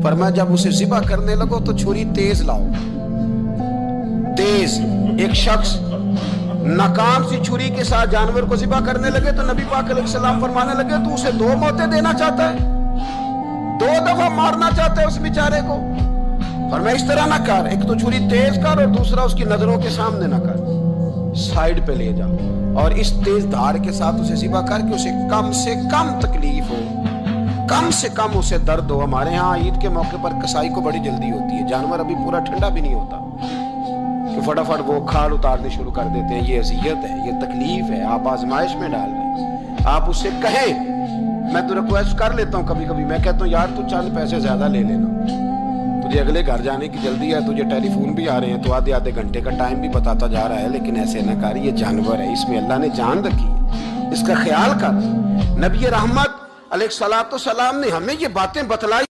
فرمایا جب اسے ذبح کرنے لگو تو چھری تیز لاؤ، تیز۔ ایک شخص ناکام سی چھری کے ساتھ جانور کو ذبح کرنے لگے تو نبی پاک علیہ السلام فرمانے لگے تو اسے 2 موتیں دینا چاہتا ہے، 2 دفعہ مارنا چاہتا ہے اس بیچارے کو؟ فرمایا اس طرح نہ کر، ایک تو چھری تیز کر اور دوسرا اس کی نظروں کے سامنے نہ کر، سائیڈ پہ لے جا اور اس تیز دھار کے ساتھ اسے ذبح کر کے اسے کم سے کم تکلیف ہو، کم سے کم اسے درد ہو۔ ہمارے ہاں عید کے موقع پر کسائی کو بڑی جلدی ہوتی ہے، جانور ابھی پورا ٹھنڈا بھی نہیں ہوتا کہ فٹافٹ وہ کھال اتارنے شروع کر دیتے ہیں۔ یہ اذیت ہے، یہ تکلیف ہے، آپ آزمائش میں ڈال رہے ہیں۔ آپ اس سے کہیں، میں تو ریکویسٹ کر لیتا ہوں کبھی کبھی، میں کہتا ہوں یار تو چند پیسے زیادہ لے لینا، تجھے اگلے گھر جانے کی جلدی ہے، تجھے ٹیلی فون بھی آ رہے ہیں، تو آدھے گھنٹے کا ٹائم بھی بتاتا جا رہا ہے، لیکن ایسے نہ کر، یہ جانور ہے، اس میں اللہ نے جان رکھی ہے، اس کا خیال کر۔ نبی رحمت علیہ السلام نے ہمیں یہ باتیں بتلائی۔